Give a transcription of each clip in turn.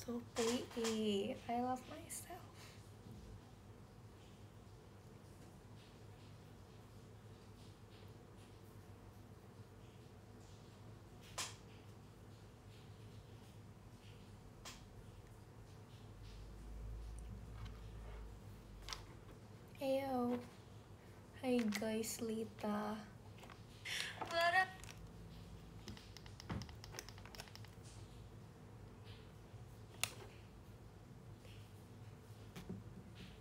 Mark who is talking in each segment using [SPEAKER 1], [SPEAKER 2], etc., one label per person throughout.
[SPEAKER 1] so pretty. I love myself. Ayo. Hai guys, Lita.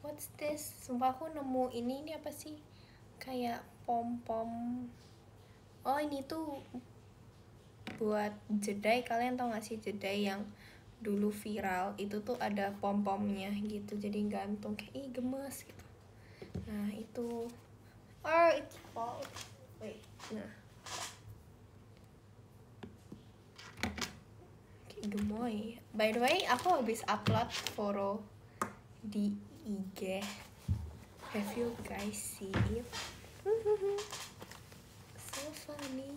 [SPEAKER 1] What's this? Sumpah aku nemu ini apa sih? Kayak pom-pom. Oh, ini tuh buat jedai. Kalian tau gak sih jedai yang dulu viral? Itu tuh ada pom-pomnya gitu, jadi gantung kayak ih gemes gitu. Nah itu, oh it's fall. Wait, nah kayak gemoy. By the way, aku habis upload foto di IG. Have you guys see it? So funny.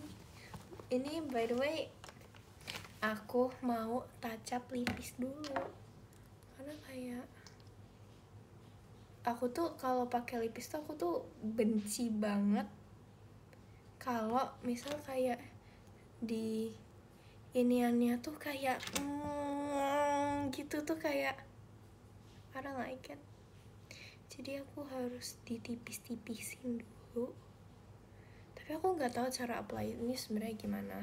[SPEAKER 1] Ini by the way, aku mau touch up lipis dulu karena kayak aku tuh kalau pakai lipis tuh aku tuh benci banget kalau misal kayak di iniannya tuh kayak gitu tuh kayak I don't like it. Jadi aku harus ditipis-tipisin dulu. Tapi aku nggak tahu cara apply ini sebenarnya gimana.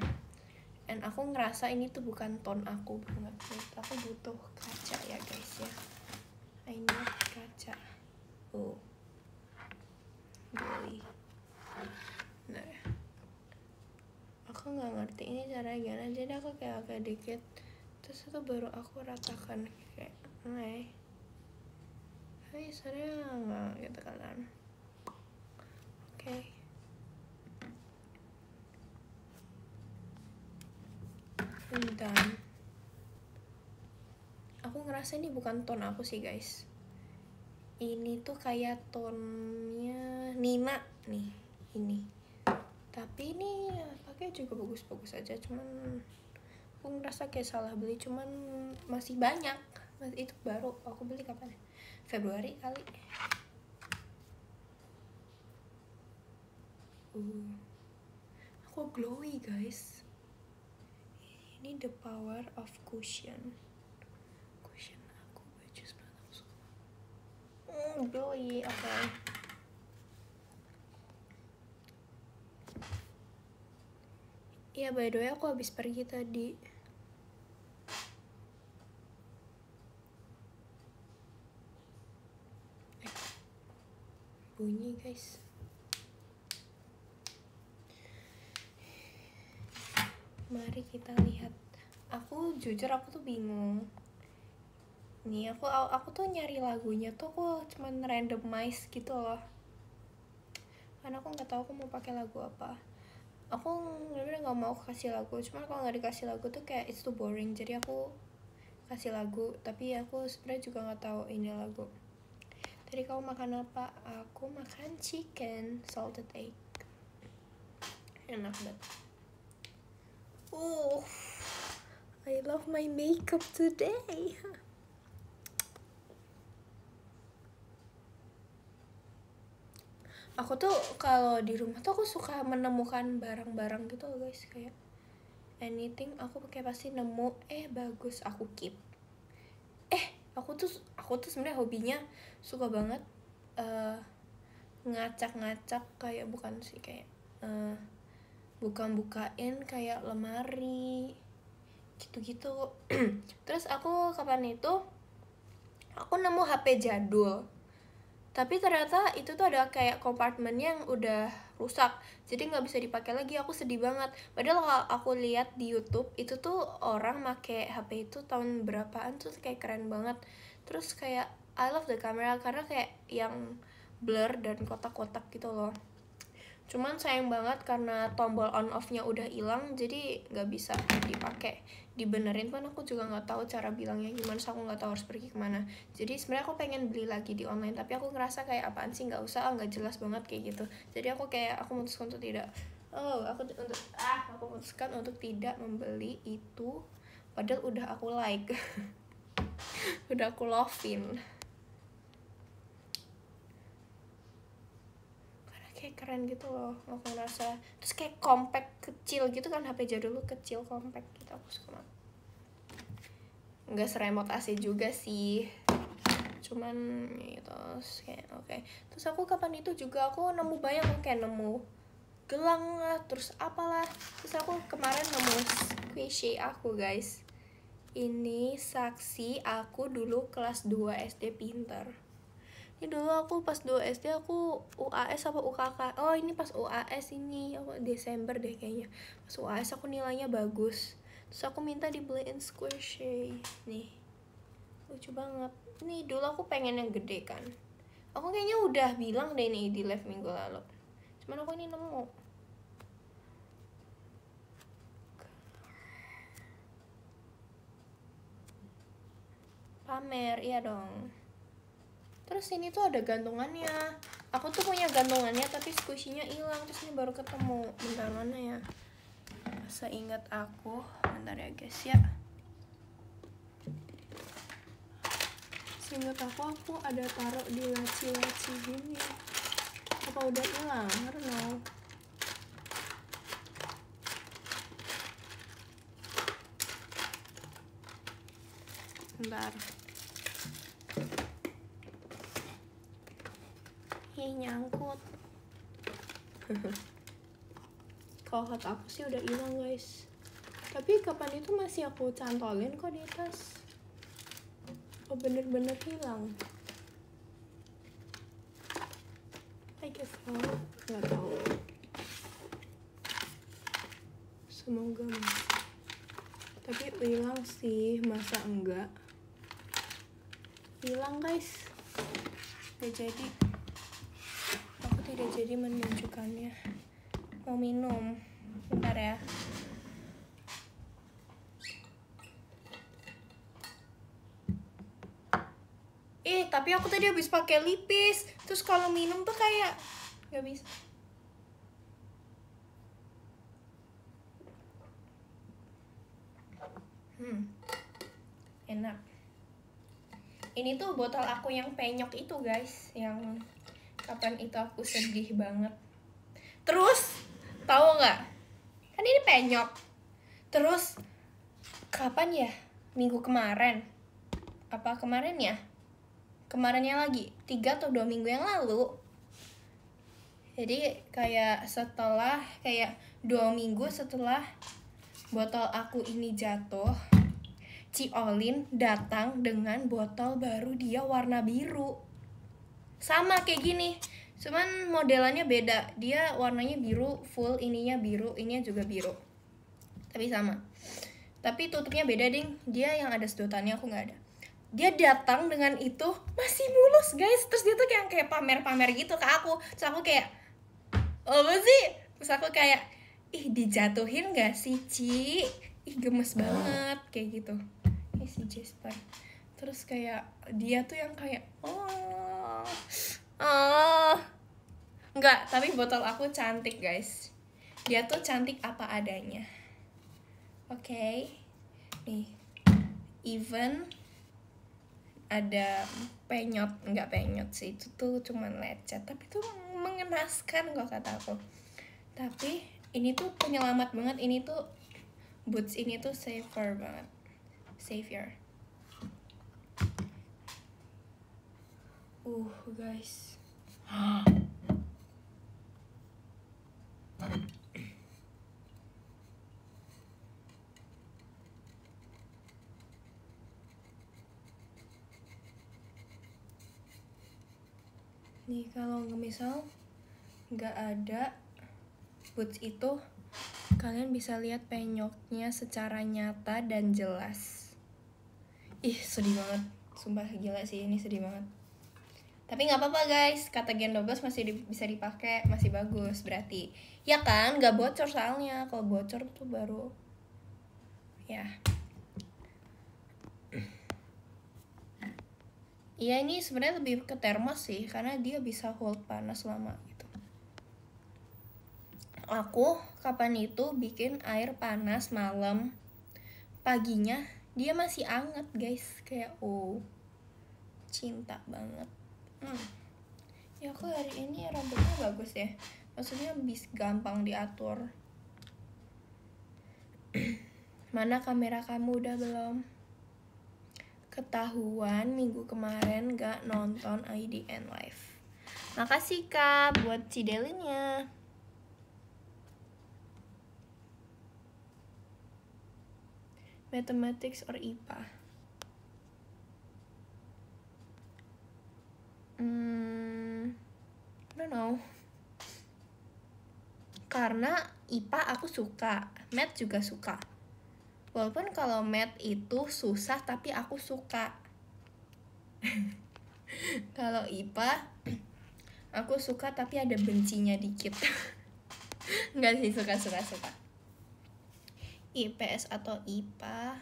[SPEAKER 1] And aku ngerasa ini tuh bukan tone aku banget. Aku butuh kaca ya guys ya. I need kaca. Oh, beli. Nah, aku nggak ngerti ini caranya gimana. Jadi aku kayak agak dikit. Terus itu baru aku ratakan kayak, hai sebenarnya nggak gitu kan. Oke. Dan aku ngerasa ini bukan tone aku sih guys. Ini tuh kayak tonnya Nina nih, ini. Tapi ini pakai juga bagus-bagus aja, cuman aku ngerasa kayak salah beli, cuman masih banyak. Itu baru aku beli kapan? Februari kali. Aku glowy guys. Ini the power of cushion. Cushion aku baju sepatu aku glowy. Oke. Iya, by the way aku habis pergi tadi. Bunyi guys. Mari kita lihat. Aku jujur aku tuh bingung. Nih aku tuh nyari lagunya tuh aku cuman randomize gitu loh. Karena aku nggak tahu aku mau pakai lagu apa. Aku bener-bener nggak mau kasih lagu. Cuman kalau nggak dikasih lagu tuh kayak it's too boring. Jadi aku kasih lagu. Tapi aku sebenarnya juga nggak tahu ini lagu. Tadi kamu makan apa? Aku makan chicken salted egg. Enak banget. I love my makeup today. Aku tuh kalau di rumah tuh aku suka menemukan barang-barang gitu loh guys, kayak anything aku pakai pasti nemu bagus aku keep. Aku tuh sebenarnya hobinya suka banget ngacak-ngacak, kayak bukan sih kayak bukain kayak lemari gitu-gitu. Terus aku kapan itu aku nemu HP jadul, tapi ternyata itu tuh ada kayak kompartemen yang udah rusak, jadi nggak bisa dipakai lagi. Aku sedih banget, padahal kalau aku lihat di YouTube itu tuh orang make HP itu tahun berapaan tuh kayak keren banget. Terus kayak I love the camera karena kayak yang blur dan kotak-kotak gitu loh. Cuman sayang banget karena tombol on off-nya udah hilang, jadi nggak bisa dipakai. Dibenerin pun aku juga nggak tahu cara bilangnya gimana, so aku nggak tahu harus pergi kemana. Jadi sebenarnya aku pengen beli lagi di online, tapi aku ngerasa kayak apaan sih, nggak usah, nggak jelas banget kayak gitu. Jadi aku memutuskan untuk tidak. Aku memutuskan untuk tidak membeli itu, padahal udah aku like. Udah aku lovein. Karena kayak keren gitu loh, aku ngerasa. Terus kayak compact, kecil gitu kan, HP jadul lu kecil, compact gitu, aku suka banget. Nggak seremot AC juga sih, cuman gitu kayak oke. Terus aku kapan itu juga aku nemu banyak, aku kayak nemu gelang lah, terus apalah. Terus aku kemarin nemu squishy aku guys. Ini saksi aku dulu kelas 2 SD pintar. Ini dulu aku pas 2 SD aku UAS apa UKK. Oh ini pas UAS ini, aku Desember deh kayaknya. Pas UAS aku nilainya bagus. Terus aku minta dibeliin squishy. Nih, lucu banget. Nih dulu aku pengen yang gede kan. Aku kayaknya udah bilang deh nih di live minggu lalu. Cuman aku ini nemu. Pamer, iya dong. Terus ini tuh ada gantungannya. Aku tuh punya gantungannya tapi squishy-nya hilang. Terus ini baru ketemu. Bentar, mana ya? Seingat aku, bentar ya guys ya. Seingat aku ada taruh di laci-laci gini. Apa udah hilang? I don't know. Bentar. Ih, nyangkut. Kalau kata aku sih udah hilang guys. Tapi kapan itu masih aku cantolin kok di tas. Oh bener-bener hilang. I guess so. Nggak tahu. Semoga masih. Tapi hilang sih, masa enggak? Hilang guys. Gak jadi. Aku tidak jadi menunjukkannya. Mau minum. Bentar ya. Tapi aku tadi habis pakai lipis. Terus kalau minum tuh kayak gak bisa. Enak. Ini tuh botol aku yang penyok itu guys, yang kapan itu aku sedih banget. Terus tahu nggak? Kan ini penyok. Terus kapan ya? Minggu kemarin. Apa kemarin ya? Kemarinnya lagi 3 atau 2 minggu yang lalu. Jadi kayak setelah kayak 2 minggu setelah botol aku ini jatuh, Ci Olin datang dengan botol baru, dia warna biru. Sama kayak gini, cuman modelannya beda. Dia warnanya biru full, ininya biru, ininya juga biru. Tapi sama. Tapi tutupnya beda ding. Dia yang ada sedotannya, aku nggak ada. Dia datang dengan itu masih mulus guys. Terus dia tuh kayak pamer-pamer gitu ke aku. Terus aku kayak, apa sih? Terus aku kayak, ih dijatuhin gak sih Ci? Ih gemes banget kayak gitu. Ini si Jasper. Terus kayak dia tuh yang kayak enggak, tapi botol aku cantik guys. Dia tuh cantik apa adanya. Oke. Nih. Even ada penyot, enggak penyot sih, itu tuh cuman lecet, tapi tuh mengenaskan kok kata aku. Tapi ini tuh penyelamat banget. Ini tuh boots ini tuh safer banget. Savior. Guys. Nih kalau misal nggak ada boots itu, kalian bisa lihat penyoknya secara nyata dan jelas. Ih sedih banget, sumpah gila sih, ini sedih banget. Tapi nggak apa-apa guys, kata Gen 12 masih bisa dipakai, masih bagus berarti. Ya kan, nggak bocor soalnya. Kalau bocor tuh baru ya. Iya ini sebenarnya lebih ke termos sih, karena dia bisa hold panas lama gitu. Aku kapan itu bikin air panas malam, paginya dia masih anget guys, kayak cinta banget. Ya aku hari ini rambutnya bagus ya, maksudnya gampang diatur. Mana kamera kamu udah belum? Ketahuan minggu kemarin gak nonton IDN live. Makasih kak buat cidelinnya. Mathematics or IPA? I don't know. Karena IPA aku suka, Math juga suka. Walaupun kalau Math itu susah tapi aku suka. Kalau IPA aku suka tapi ada bencinya dikit. Enggak sih, suka. IPS atau IPA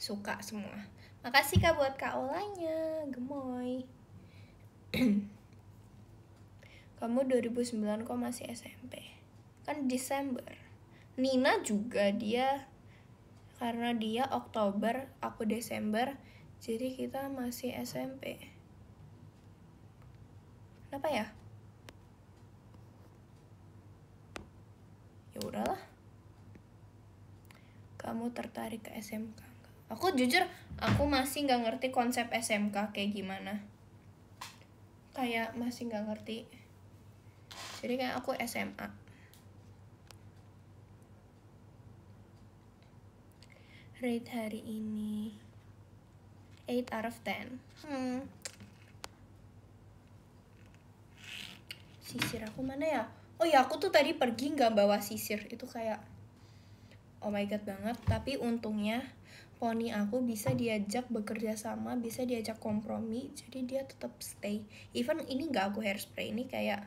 [SPEAKER 1] suka semua. Makasih kak buat kak Olanya, gemoy. Kamu 2009 kok masih SMP? Kan Desember. Nina juga, dia karena dia Oktober, aku Desember, jadi kita masih SMP. Kenapa ya? Ya udahlah. Kamu tertarik ke SMK? Aku jujur, aku masih nggak ngerti konsep SMK kayak gimana. Kayak masih nggak ngerti. Jadi kayak aku SMA. Rate hari ini 8 out of 10. Sisir aku mana ya? Oh ya, aku tuh tadi pergi nggak bawa sisir. Itu kayak oh my god banget. Tapi untungnya poni aku bisa diajak bekerja sama, bisa diajak kompromi, jadi dia tetap stay. Even ini nggak aku hairspray, ini kayak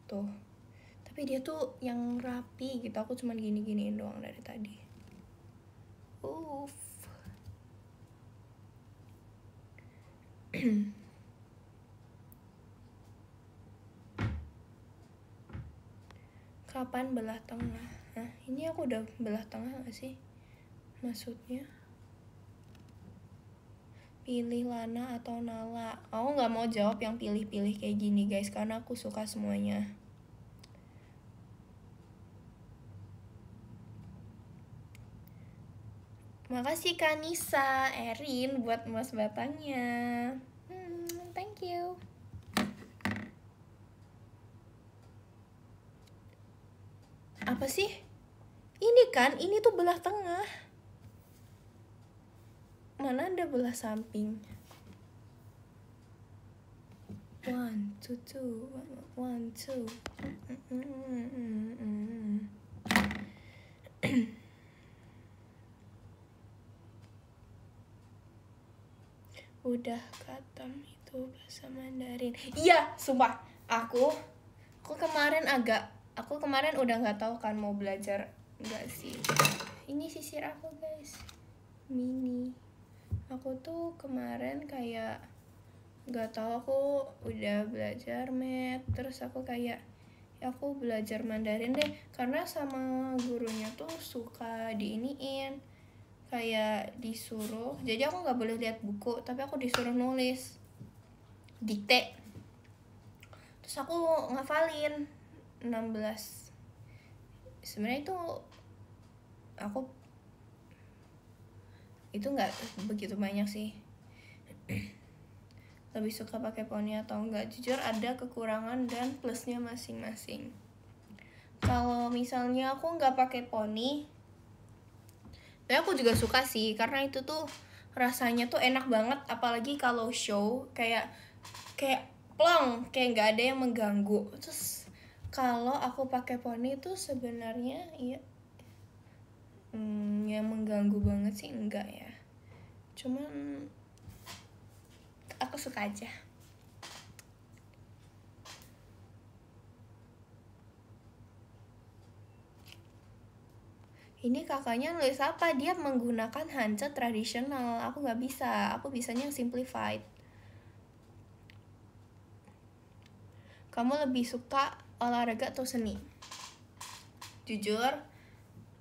[SPEAKER 1] tuh. Tapi dia tuh yang rapi gitu. Aku cuman gini-giniin doang dari tadi. Kapan belah tengah? Nah, ini aku udah belah tengah gak sih? Maksudnya pilih Lana atau Nala? Aku gak mau jawab yang pilih-pilih kayak gini guys, karena aku suka semuanya. Makasih Kanisa, Erin buat emas batangnya. Thank you. Apa sih? Ini kan, ini tuh belah tengah. Mana ada belah samping? 1, 2, 1, 2. Udah katam itu bahasa Mandarin. Iya, sumpah. Aku kemarin udah nggak tahu kan mau belajar nggak sih. Ini sisir aku guys, mini. Aku tuh kemarin kayak nggak tahu aku udah belajar Math, terus aku kayak ya aku belajar Mandarin deh, karena sama gurunya tuh suka diiniin kayak disuruh, jadi aku nggak boleh lihat buku tapi aku disuruh nulis dikte, terus aku ngafalin 16. Sebenarnya aku itu nggak begitu banyak sih. Lebih suka pakai poni atau enggak? Jujur ada kekurangan dan plusnya masing-masing. Kalau misalnya aku nggak pakai poni, aku juga suka sih, karena itu tuh rasanya tuh enak banget, apalagi kalau show kayak plong, kayak nggak ada yang mengganggu. Terus kalau aku pakai poni itu sebenarnya ya yang mengganggu banget sih enggak ya, cuman aku suka aja. Ini kakaknya nulis apa? Dia menggunakan hanja tradisional. Aku nggak bisa. Aku bisanya yang simplified. Kamu lebih suka olahraga atau seni? Jujur,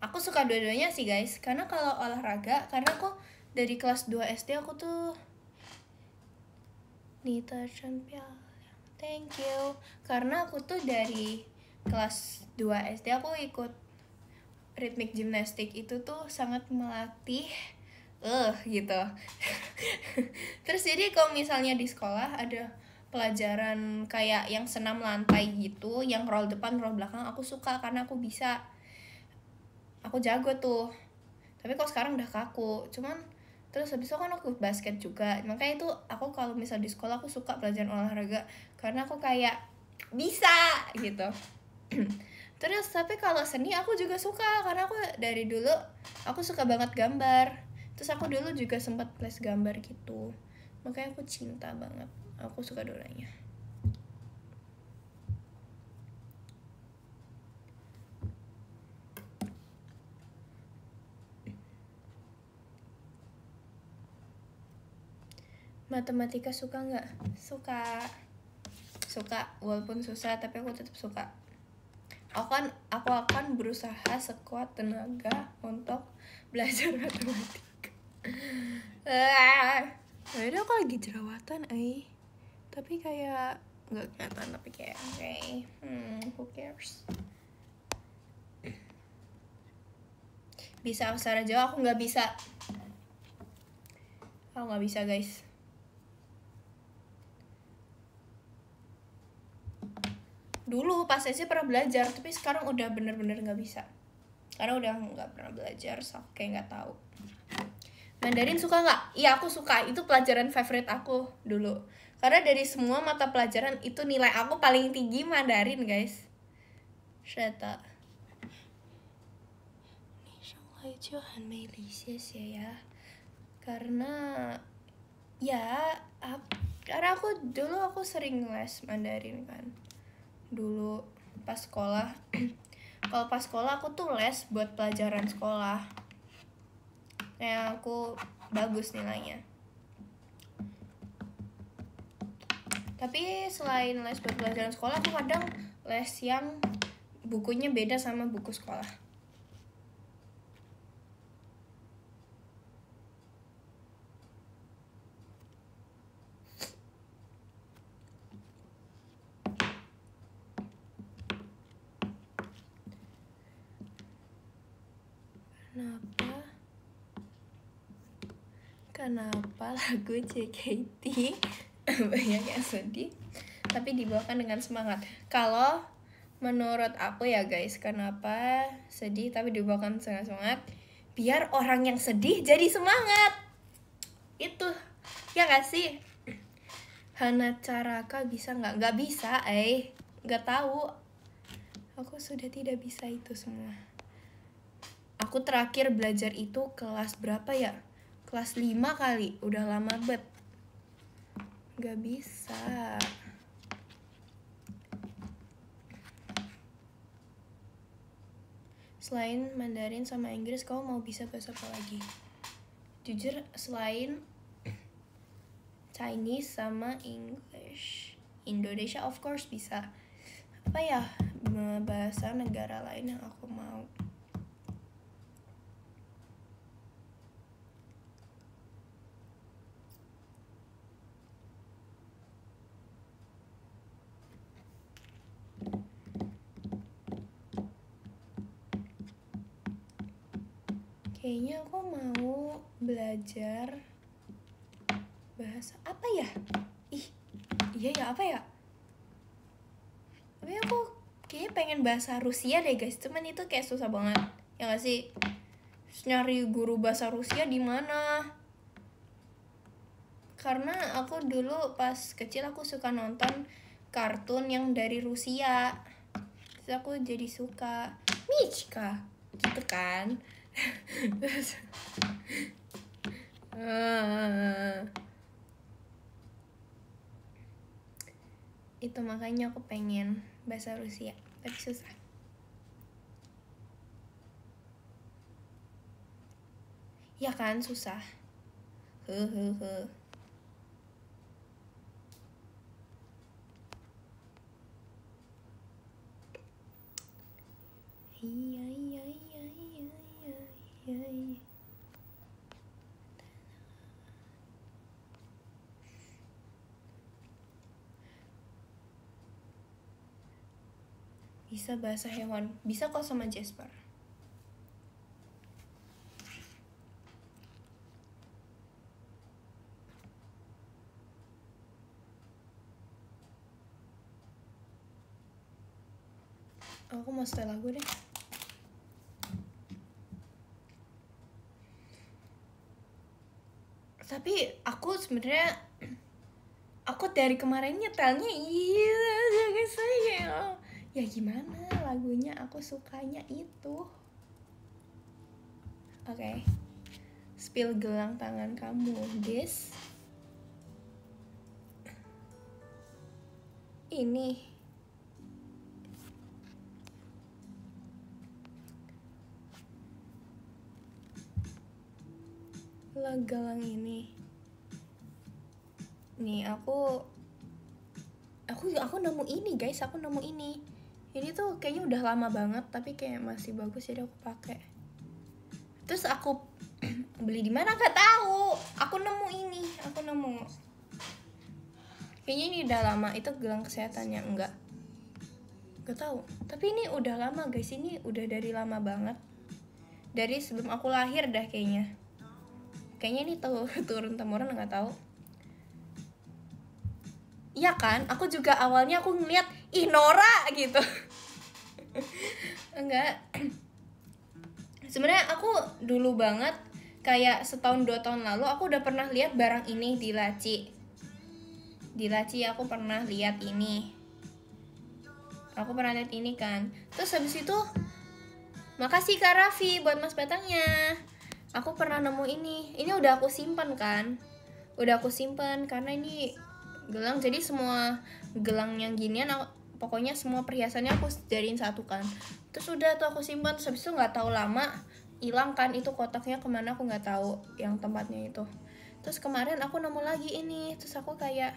[SPEAKER 1] Aku suka dua-duanya sih guys, karena kalau olahraga, karena aku dari kelas 2 SD aku tuh Nita Champion, thank you. Karena aku tuh dari kelas 2 SD aku ikut ritmik gimnastik, itu tuh sangat melatih gitu. Terus jadi kalau misalnya di sekolah ada pelajaran kayak yang senam lantai gitu, yang roll depan roll belakang, aku suka karena aku bisa, aku jago tuh. Tapi kalau sekarang udah kaku, cuman terus habis itu kan aku basket juga, makanya itu aku kalau misal di sekolah aku suka pelajaran olahraga karena aku kayak bisa gitu. Terus tapi kalau seni aku juga suka karena aku dari dulu aku suka banget gambar. Terus aku dulu juga sempat les gambar gitu, makanya aku cinta banget, aku suka dua-duanya. Matematika suka nggak? Suka walaupun susah, tapi aku tetap suka. Aku akan berusaha sekuat tenaga untuk belajar matematika. Udah aku lagi jerawatan, tapi kayak nggak kelihatan, tapi kayak who cares. Bisa aksara Jawa, aku nggak bisa. Aku nggak bisa guys. Dulu pas SD pernah belajar, tapi sekarang udah bener-bener nggak bisa karena udah nggak pernah belajar, so kayak nggak tahu. Mandarin suka nggak? Iya aku suka, itu pelajaran favorit aku dulu karena dari semua mata pelajaran itu nilai aku paling tinggi Mandarin guys. Shata ya, karena karena aku dulu sering les Mandarin kan dulu pas sekolah. Kalau pas sekolah aku tuh les buat pelajaran sekolah, kayak aku bagus nilainya. Tapi selain les buat pelajaran sekolah, aku kadang les yang bukunya beda sama buku sekolah. Kenapa lagu JKT banyak yang sedih tapi dibawakan dengan semangat? Kalau menurut aku ya guys, kenapa sedih tapi dibawakan dengan semangat? Biar orang yang sedih jadi semangat. Itu ya gak sih? Hana Caraka bisa nggak? Nggak bisa, nggak tahu. Aku sudah tidak bisa itu semua. Aku terakhir belajar itu kelas berapa ya? Kelas 5 kali, udah lama banget. Gak bisa. Selain Mandarin sama Inggris, kamu mau bisa bahasa apa lagi? Jujur, selain Chinese sama English, Indonesia of course bisa. Apa ya bahasa negara lain yang aku mau? Kayaknya aku mau belajar bahasa apa ya? Iya ya, apa ya? Tapi aku kayaknya pengen bahasa Rusia deh guys, cuman itu kayak susah banget. Ya gak sih? Terus nyari guru bahasa Rusia di mana? Karena aku dulu pas kecil aku suka nonton kartun yang dari Rusia. Terus aku jadi suka Michika gitu kan. Itu makanya aku pengen bahasa Rusia, tapi susah. Ya kan, susah. Iya. Bisa bahasa hewan, bisa kok sama Jasper. Aku mau setel lagu deh. Tapi aku sebenarnya aku dari kemarin nyetelnya iya saya ya gimana, lagunya aku sukanya itu. Oke. Spill gelang tangan kamu, guys. Ini gelang ini. Nih aku nemu ini, guys. Aku nemu ini. Ini tuh kayaknya udah lama banget tapi kayak masih bagus, jadi aku pakai. Terus aku beli di mana nggak tahu. Aku nemu ini, kayaknya ini udah lama. Itu gelang kesehatannya enggak tahu. Tapi ini udah lama, guys. Ini udah dari lama banget. Dari sebelum aku lahir dah kayaknya. Kayaknya ini tuh turun temurun, nggak tahu. Iya kan? Aku juga awalnya aku ngeliat ih Nora gitu. Enggak. Sebenarnya aku dulu banget kayak setahun 2 tahun lalu aku udah pernah lihat barang ini di laci. Di laci aku pernah lihat ini. Aku pernah lihat ini kan. Terus habis itu makasih Kak Raffi buat mas batangnya. Aku pernah nemu ini. Ini udah aku simpan kan. Udah aku simpan karena ini gelang, jadi semua gelang yang ginian pokoknya semua perhiasannya aku jadiin satu kan. Terus udah tuh aku simpan, terus habis itu nggak tahu lama hilang kan itu kotaknya kemana, aku nggak tahu yang tempatnya itu. Terus kemarin aku nemu lagi ini, terus aku kayak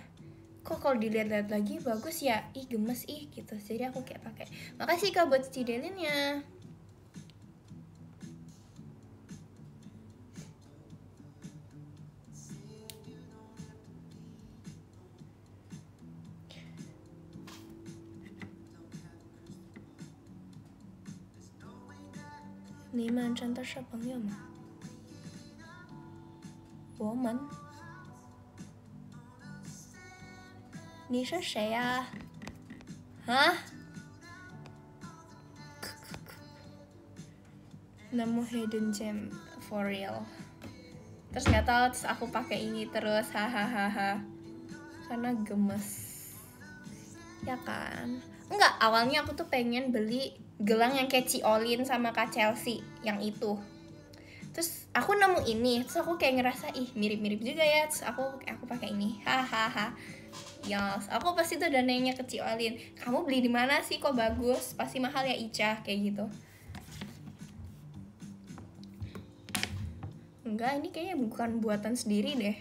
[SPEAKER 1] kok kalau dilihat-lihat lagi bagus ya, ih gemes ih gitu, jadi aku kayak pakai. Makasih Kak buat cidelinnya. Ni们真的是朋友吗？我们？你是谁呀？Hah? Nemu hidden gem for real. Terus nggak tahu, terus aku pakai ini terus, hahaha. Karena gemes. Ya kan? Enggak, awalnya aku tuh pengen beli gelang yang kayak Ciolin sama Kak Chelsea yang itu. Terus aku nemu ini, terus aku kayak ngerasa ih mirip-mirip juga ya, terus aku pakai ini, hahaha. Yes, aku pasti tuh udah nanya ke Ciolin, kamu beli di mana sih kok bagus, pasti mahal ya Ica, kayak gitu. Enggak, ini kayaknya bukan buatan sendiri deh.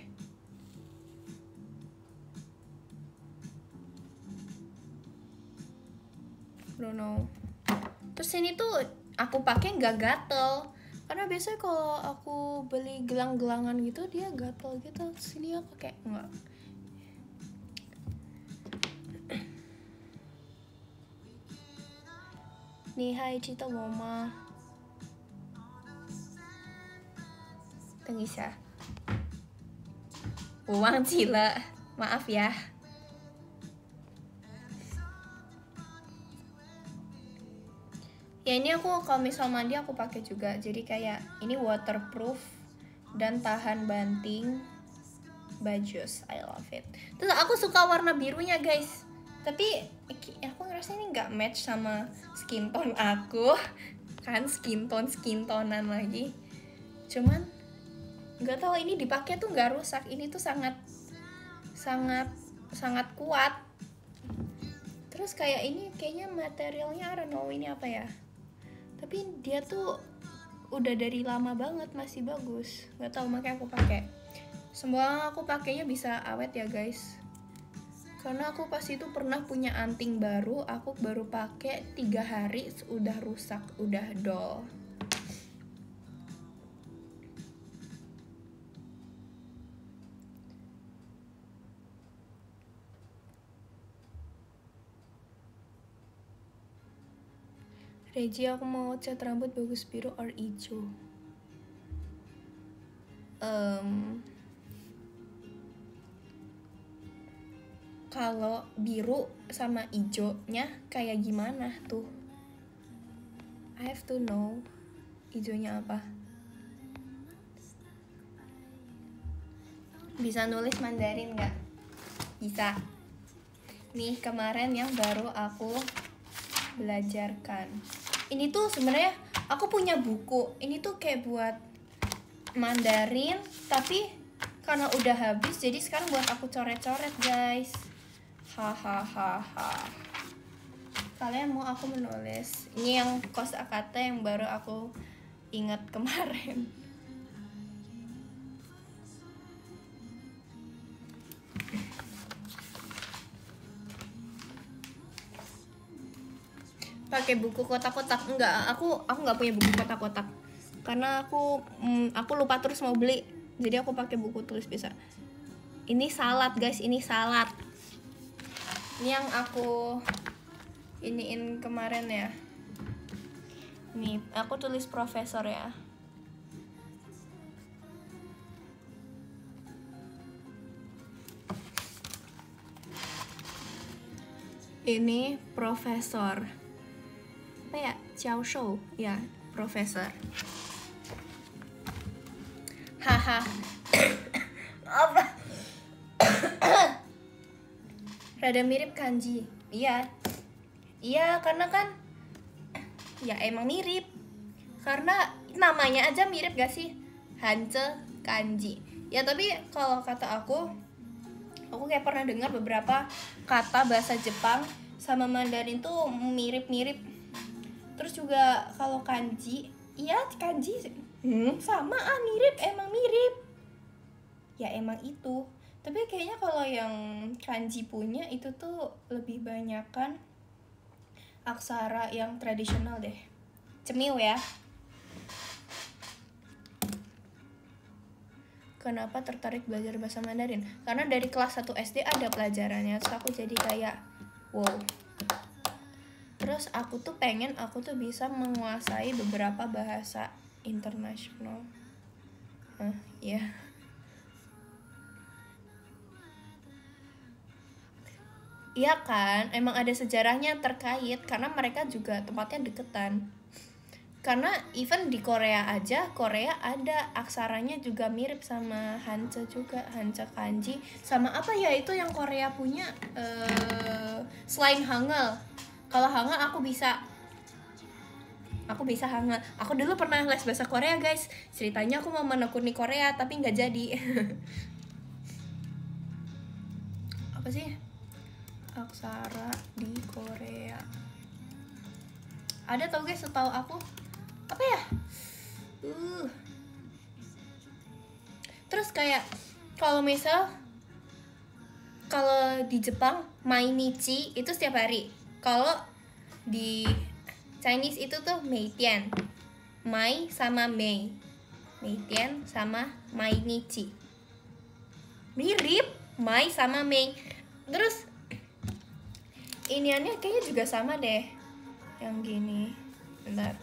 [SPEAKER 1] Don't know. Terus ini tuh aku pakai nggak gatel, karena biasanya kalau aku beli gelang-gelangan gitu dia gatel gitu. Sini aku kayak enggak. Nih hai cita mama. 等一下，我忘记了，maaf ya. Ya ini aku kalau misal mandi aku pakai juga, jadi kayak ini waterproof dan tahan banting. Bajus, I love it. Terus aku suka warna birunya guys, tapi aku ngerasa ini nggak match sama skin tone aku kan, skin tonean lagi. Cuman nggak tahu ini dipakai tuh nggak rusak, ini tuh sangat kuat. Terus kayak ini kayaknya materialnya I don't know ini apa ya, tapi dia tuh udah dari lama banget masih bagus, nggak tahu makanya aku pakai. Semua aku pakainya bisa awet ya guys, karena aku pas itu pernah punya anting baru, aku baru pakai 3 hari udah rusak, udah dull. Regi, aku mau cat rambut bagus biru or hijau. Kalau biru sama hijaunya kayak gimana tuh? I have to know hijaunya apa. Bisa nulis Mandarin nggak? Bisa. Nih kemarin yang baru aku belajarkan. Ini tuh sebenarnya aku punya buku. Ini tuh kayak buat Mandarin, tapi karena udah habis jadi sekarang buat aku coret-coret guys. Hahaha. Kalian mau aku menulis? Ini yang kosakata yang baru aku ingat kemarin. Pakai buku kotak-kotak? Enggak, aku nggak punya buku kotak-kotak karena aku lupa terus mau beli, jadi aku pakai buku tulis biasa. Ini salad guys, ini salad. Ini yang aku iniin kemarin ya. Nih aku tulis profesor ya. Ini profesor apa ya, Xiao Shou ya, profesor. Haha. Apa? Rada mirip kanji. Iya karena kan ya emang mirip, karena namanya aja mirip gak sih, Hanje kanji ya. Tapi kalau kata aku kayak pernah dengar beberapa kata bahasa Jepang sama Mandarin tuh mirip-mirip. Terus juga kalau kanji, iya kanji sama mirip, emang mirip ya, emang itu. Tapi kayaknya kalau yang kanji punya itu tuh lebih banyak kan aksara yang tradisional deh. Cemiu ya. Kenapa tertarik belajar bahasa Mandarin? Karena dari kelas 1 SD ada pelajarannya, terus aku jadi kayak wow. Terus aku tuh pengen aku tuh bisa menguasai beberapa bahasa internasional. Iya. Iya kan, emang ada sejarahnya terkait karena mereka juga tempatnya deketan. Karena even di Korea aja, Korea ada aksaranya juga mirip sama Hanja juga, Hanja kanji. Sama apa ya itu yang Korea punya selain Hangul. Kalau Hangul aku bisa Hangul. Aku dulu pernah les bahasa Korea guys. Ceritanya aku mau menekuni Korea tapi nggak jadi. Apa sih aksara di Korea? Ada tau guys, setahu aku apa ya? Terus kayak kalau di Jepang mainichi itu setiap hari. Kalau di Chinese itu tuh meitian. Mai sama mei. Meitian sama mainichi. Mirip mai sama mei. Terus iniannya kayaknya juga sama deh. Yang gini. Bentar.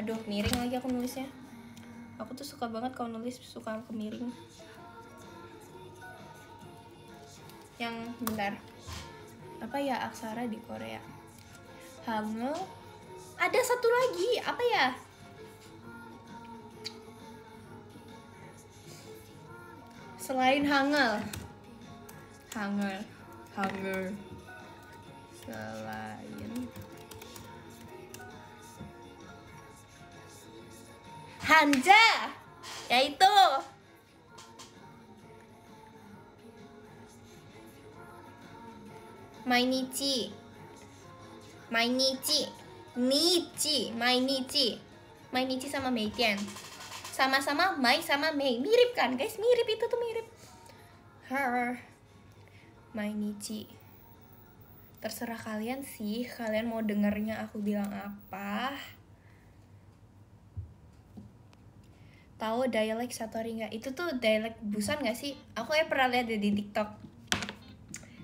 [SPEAKER 1] Aduh, miring lagi aku nulisnya. Aku tuh suka banget kalau nulis, suka kemiring. Yang bentar. Apa ya aksara di Korea? Hangul. Ada satu lagi, apa ya? Selain Hangul. Selain Hanja, yaitu mainichi, mainichi sama meitian, sama-sama mai sama mei, mirip kan guys, mirip, itu tuh mirip. Mainichi. Terserah kalian sih, kalian mau dengernya aku bilang apa. Tahu dialek Satori nggak? Itu tuh dialek Busan nggak sih? Aku pernah lihat di TikTok.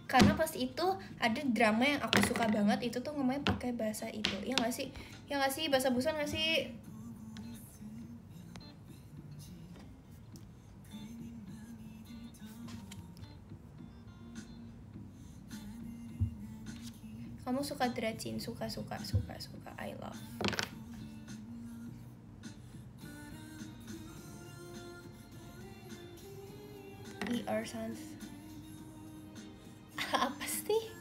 [SPEAKER 1] karena pas itu ada drama yang aku suka banget, itu tuh ngomongnya pakai bahasa itu. Ya nggak sih? Ya nggak sih? Bahasa Busan nggak sih? Kamu suka Dracin? Suka. I love. ER Sans. Apa sih?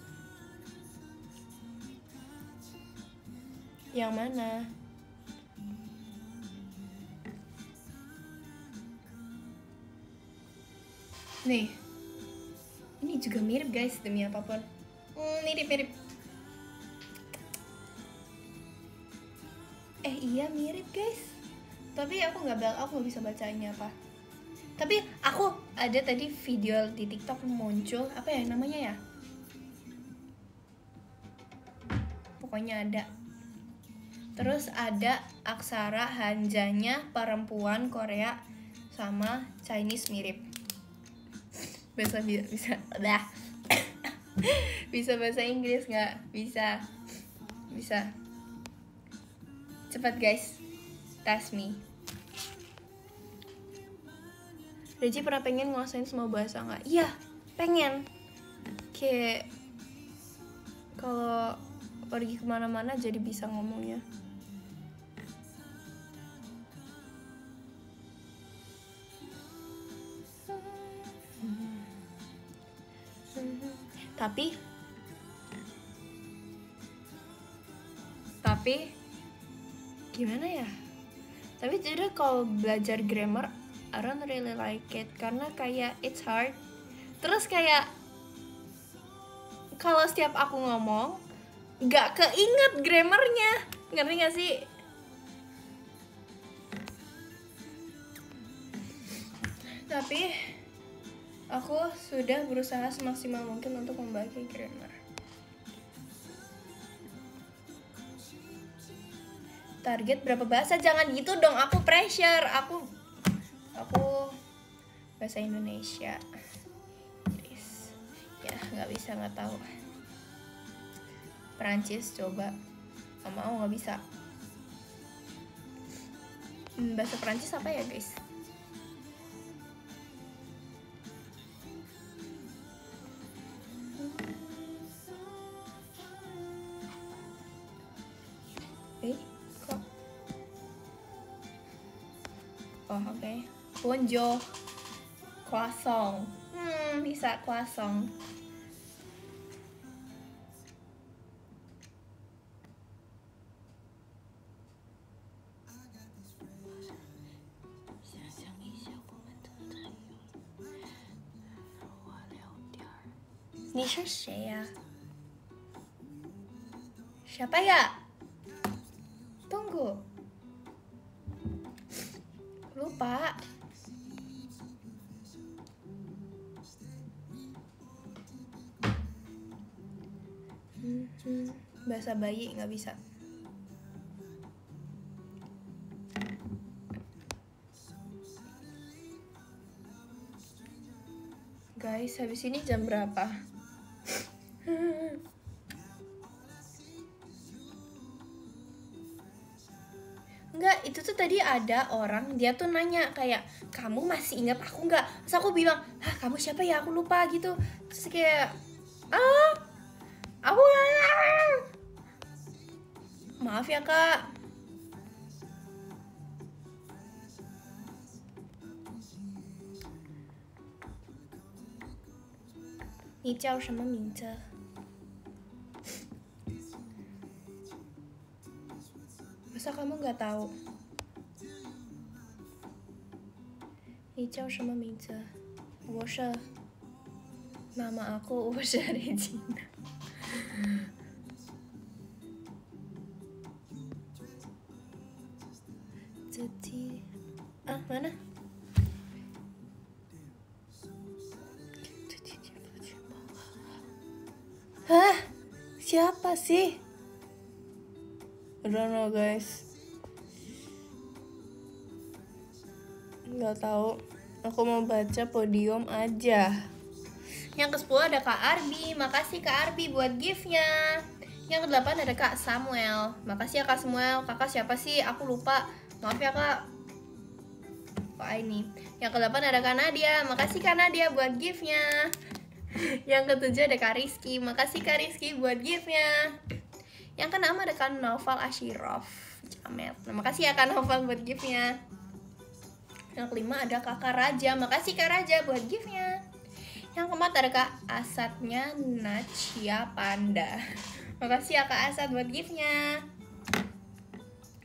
[SPEAKER 1] Yang mana? Nih. Ini juga mirip guys, demi apapun. Mirip. Iya mirip guys. Tapi aku nggak bisa bacanya apa. Tapi aku ada tadi video di TikTok muncul, apa ya namanya ya? Pokoknya ada. Terus ada aksara hanjanya perempuan Korea sama Chinese mirip. Bisa udah. Bisa bahasa Inggris nggak? Bisa. Cepat guys, test me. Reji pernah pengen nguasain semua bahasa nggak? Iya, pengen. Kayak kalau pergi kemana-mana jadi bisa ngomongnya. Tapi gimana ya? Tapi jujur kalau belajar grammar, I don't really like it karena kayak it's hard. Terus kayak kalau setiap aku ngomong nggak keinget grammarnya, ngerti nggak sih? Tapi aku sudah berusaha semaksimal mungkin untuk membagi grammar. Target berapa bahasa? Jangan gitu dong, aku pressure. Aku bahasa Indonesia, Inggris ya nggak tahu. Perancis coba, nggak mau, nggak bisa. Bahasa Perancis apa ya guys? Kok? Oh oke. Okay. Bonjour. Croissant. Bisa croissant. Ini siapa ya? Siapa ya? Tunggu. Lupa. Bahasa bayi nggak bisa. Guys, habis ini jam berapa? Enggak, itu tuh tadi ada orang, dia tuh nanya kayak, kamu masih ingat aku nggak? Terus aku bilang, kamu siapa ya? Aku lupa gitu. Terus kayak, aku maaf ya kak. Ni jiao什么名字? Masa kamu nggak tahu? Ni jiao 什么名字? 我是 nama aku, 我是 Regina. Jadi, mana? Hah? Siapa sih? I don't know guys. Nggak tahu. Aku mau baca podium aja. Yang ke-10 ada Kak Arbi, makasih Kak Arbi buat gift-nya. Yang ke-8 ada Kak Samuel, makasih ya Kak Samuel. Kakak siapa sih? Aku lupa, maaf ya Kak. Kok ini. Yang ke-8 ada Kak Nadia, makasih Kak Nadia buat gift-nya. Yang ke-7 ada Kak Rizky, makasih Kak Rizky buat gift-nya. Yang ke-6 ada Kak Noval Ashirov, Jamet, makasih ya Kak Noval buat gift-nya. Yang ke-5 ada Kakak Raja, makasih Kak Raja buat gift-nya. Yang ke-4 ada Kak Asatnya Nacia Panda, makasih ya Kak Asat buat gift-nya.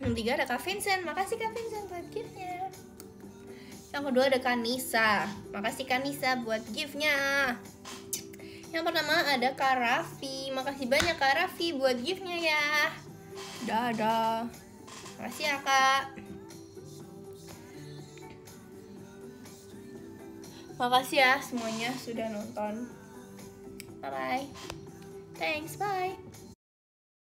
[SPEAKER 1] Yang ke-3 ada Kak Vincent, makasih Kak Vincent buat gift-nya. Yang ke-2 ada Kak Nisa, makasih Kak Nisa buat gift-nya. Yang pertama ada Kak Raffi, makasih banyak Kak Raffi buat gift-nya ya. Dadah, makasih ya Kak. Makasih ya semuanya sudah nonton. Bye bye. Thanks, bye.